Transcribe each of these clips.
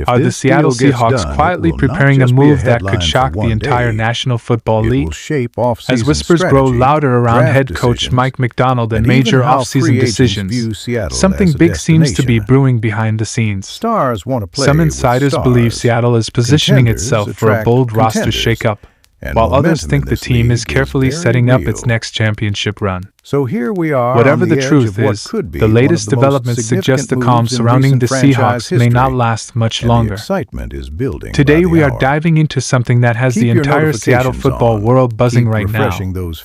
Are the Seattle Seahawks quietly preparing a move that could shock the entire National Football League? As whispers grow louder around head coach Mike Macdonald and major offseason decisions, something big seems to be brewing behind the scenes. Some insiders believe Seattle is positioning itself for a bold roster shakeup, while others think the team is carefully setting up its next championship run. So here we are. Whatever the truth is, the latest developments suggest the calm surrounding the Seahawks may not last much longer. Today we are diving into something that has the entire Seattle football world buzzing right now,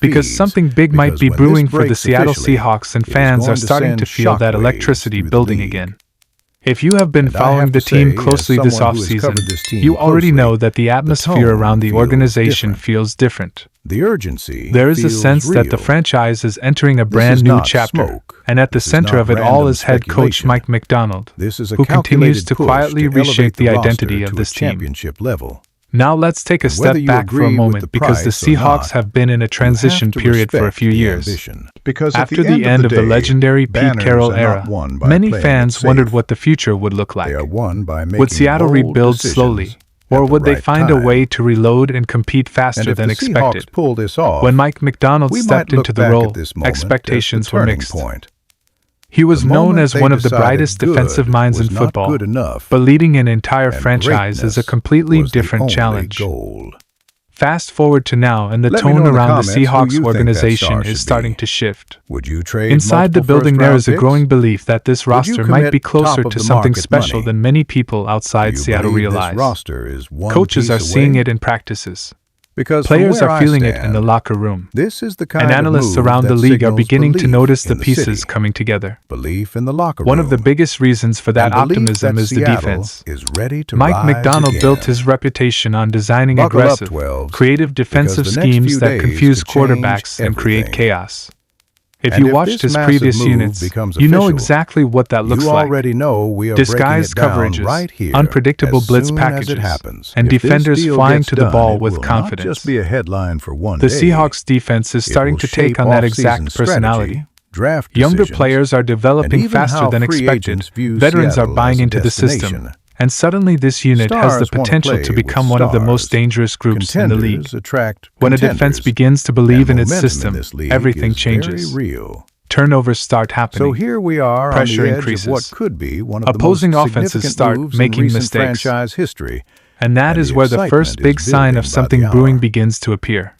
because something big might be brewing for the Seattle Seahawks, and fans are starting to feel that electricity building again. If you have been following the team closely this offseason, you already know that the atmosphere around the organization feels different. There is a sense that the franchise is entering a brand new chapter, and at the center of it all is head coach Mike Macdonald, who continues to quietly reshape the identity of this team. Now let's take a step back for a moment, because the Seahawks have been in a transition period for a few years. After the end of the legendary Pete Carroll era, many fans wondered what the future would look like. Would Seattle rebuild slowly, or would they find a way to reload and compete faster than expected? When Mike Macdonald stepped into the role, expectations were mixed. He was known as one of the brightest defensive minds in football, but leading an entire franchise is a completely different challenge. Fast forward to now, and the tone around the Seahawks organization is starting to shift. Inside the building there is a growing belief that this roster might be closer to something special than many people outside Seattle realize. Coaches are seeing it in practices. Players are feeling it in the locker room, and analysts around the league are beginning to notice the pieces coming together. One of the biggest reasons for that optimism is the defense. Mike Macdonald built his reputation on designing aggressive, creative defensive schemes that confuse quarterbacks and create chaos. If you watched his previous units, you know exactly what that looks like. Disguised coverages, unpredictable blitz packages, and defenders flying to the ball with confidence. The Seahawks defense is starting to take on that exact personality. Younger players are developing faster than expected, veterans are buying into the system, and suddenly this unit has the potential to become one of the most dangerous groups in the league. When a defense begins to believe in its system, everything changes. Turnovers start happening. Pressure increases. Opposing offenses start making mistakes. And that is where the first big sign of something brewing begins to appear.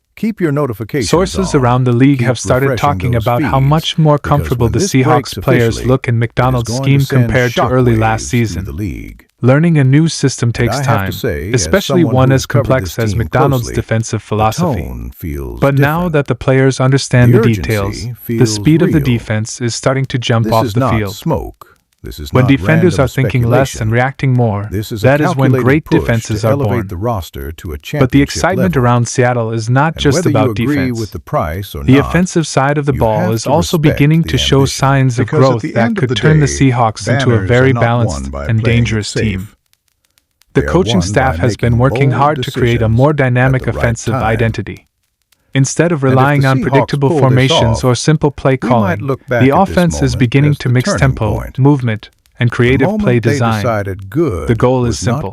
Sources around the league have started talking about how much more comfortable the Seahawks players look in Macdonald's scheme compared to early last season. Learning a new system takes time, especially one as complex as Macdonald's defensive philosophy. But now that the players understand the details, the speed of the defense is starting to jump off the field. When defenders are thinking less and reacting more, that is when great defenses are born. But the excitement around Seattle is not just about defense. The offensive side of the ball is also beginning to show signs of growth that could turn the Seahawks into a very balanced and dangerous team. The coaching staff has been working hard to create a more dynamic offensive identity. Instead of relying on predictable formations or simple play calling, the offense is beginning to mix tempo, movement, and creative play design. The goal is simple: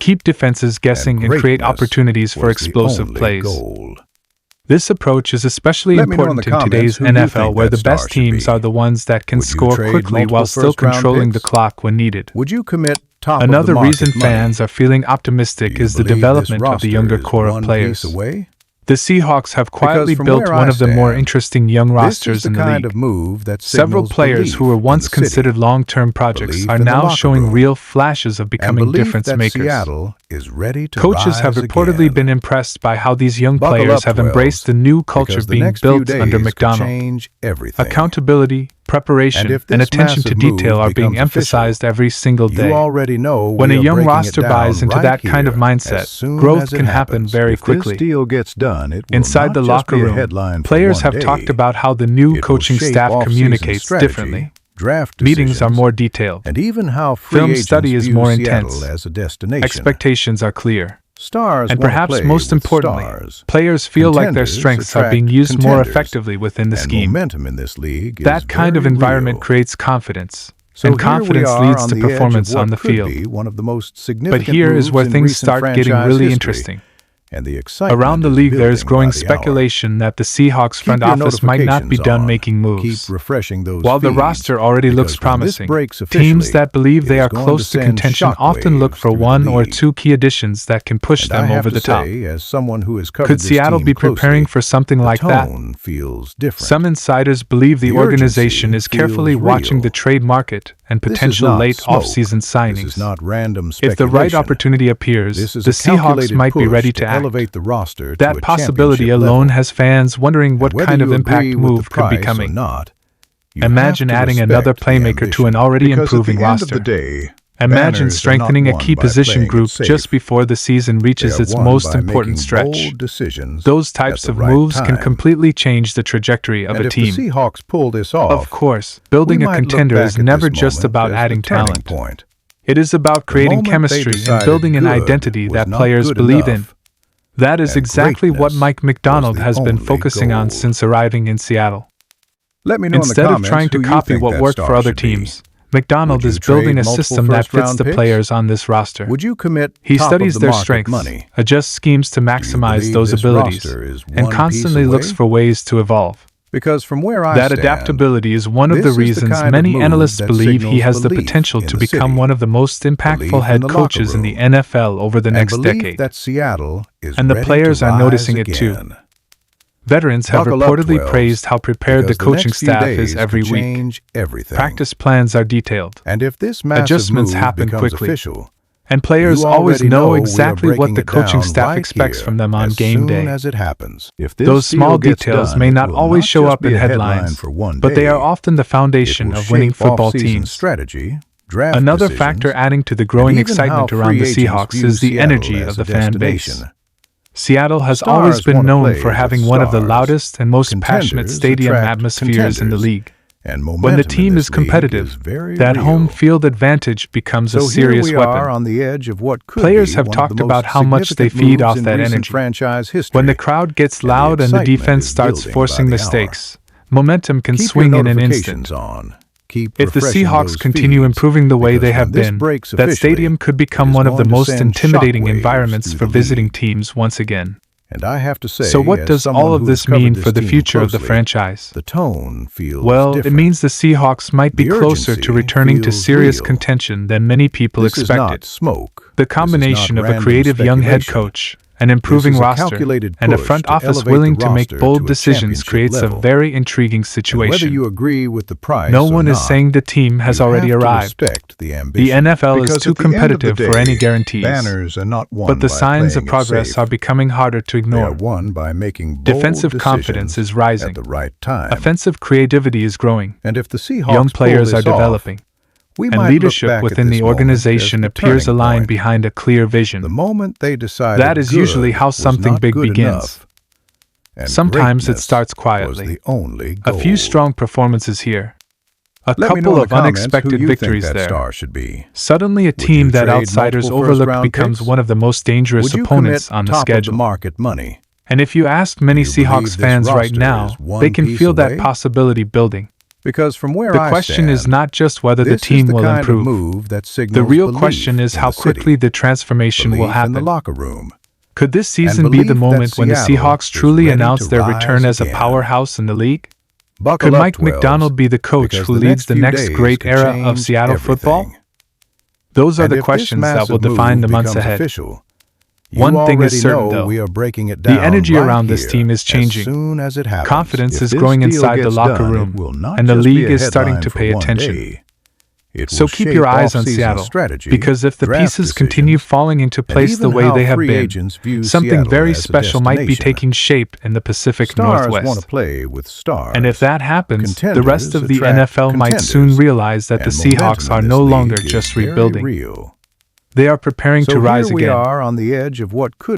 keep defenses guessing and create opportunities for explosive plays. This approach is especially important in today's NFL, where the best teams are the ones that can score quickly while still controlling the clock when needed. Another reason fans are feeling optimistic is the development of the younger core of players. The Seahawks have quietly built one of the more interesting young rosters in the league. Several players who were once considered long-term projects are now showing real flashes of becoming difference makers. Coaches have reportedly been impressed by how these young players have embraced the new culture being built under Macdonald. Accountability, preparation, and attention to detail are being emphasized every single day. When a young roster buys into that kind of mindset, growth can happen very quickly. Inside the locker room, players have talked about how the new coaching staff communicates differently. Meetings are more detailed. Film study is more intense. Expectations are clear. And perhaps most importantly, players feel like their strengths are being used more effectively within the scheme. That kind of environment creates confidence, and confidence leads to performance on the field. But here is where things start getting really interesting. Around the league, there is growing speculation that the Seahawks front office might not be done making moves. While the roster already looks promising, teams that believe they are close to contention often look for one or two key additions that can push them over the top. Could Seattle be preparing for something like that? Some insiders believe the organization is carefully watching the trade market and potential late offseason signings. If the right opportunity appears, the Seahawks might be ready to act. That possibility alone has fans wondering what kind of impact move could be coming. Imagine adding another playmaker to an already improving roster. Imagine strengthening a key position group just before the season reaches its most important stretch. Those types of moves can completely change the trajectory of a team. Of course, building a contender is never just about adding talent. It is about creating chemistry and building an identity that players believe in. That is exactly what Mike Macdonald has been focusing on since arriving in Seattle. Instead of trying to copy what worked for other teams, Macdonald is building a system that fits the players on this roster. He studies their strengths, adjusts schemes to maximize those abilities, and constantly looks for ways to evolve. That adaptability is one of the reasons many analysts believe he has the potential to become one of the most impactful head coaches in the NFL over the next decade. And the players are noticing it too. Veterans have reportedly praised how prepared the coaching staff is every week. Practice plans are detailed. Adjustments happen quickly. And players always know exactly what the coaching staff expects from them on game day. Those small details may not always show up in headlines, but they are often the foundation of winning football teams. Another factor adding to the growing excitement around the Seahawks is the energy of the fan base. Seattle has always been known for having one of the loudest and most passionate stadium atmospheres in the league. When the team is competitive, that home field advantage becomes a serious weapon. Players have talked about how much they feed off that energy. When the crowd gets loud and the defense starts forcing mistakes, momentum can swing in an instant. If the Seahawks continue improving the way they have been, that stadium could become one of the most intimidating environments for visiting teams once again. So what does all of this mean for the future of the franchise? Well, it means the Seahawks might be closer to returning to serious contention than many people expected. The combination of a creative young head coach, an improving roster, and a front office willing to make bold decisions creates a very intriguing situation. No one is saying the team has already arrived. The NFL is too competitive for any guarantees. But the signs of progress are becoming harder to ignore. Defensive confidence is rising. Offensive creativity is growing. Young players are developing. And leadership within the organization appears aligned behind a clear vision. That is usually how something big begins. Sometimes it starts quietly. A few strong performances here. A couple of unexpected victories there. Suddenly a team that outsiders overlooked becomes one of the most dangerous opponents on the schedule. And if you ask many Seahawks fans right now, they can feel that possibility building. The question is not just whether the team will improve. The real question is how quickly the transformation will happen. Could this season be the moment when the Seahawks truly announce their return as a powerhouse in the league? Could Mike Macdonald be the coach who leads the next great era of Seattle football? Those are the questions that will define the months ahead. One thing is certain, though. The energy around this team is changing. Confidence is growing inside the locker room, and the league is starting to pay attention. So keep your eyes on Seattle, because if the pieces continue falling into place the way they have been, something very special might be taking shape in the Pacific Northwest. And if that happens, the rest of the NFL might soon realize that the Seahawks are no longer just rebuilding. They are preparing to rise again.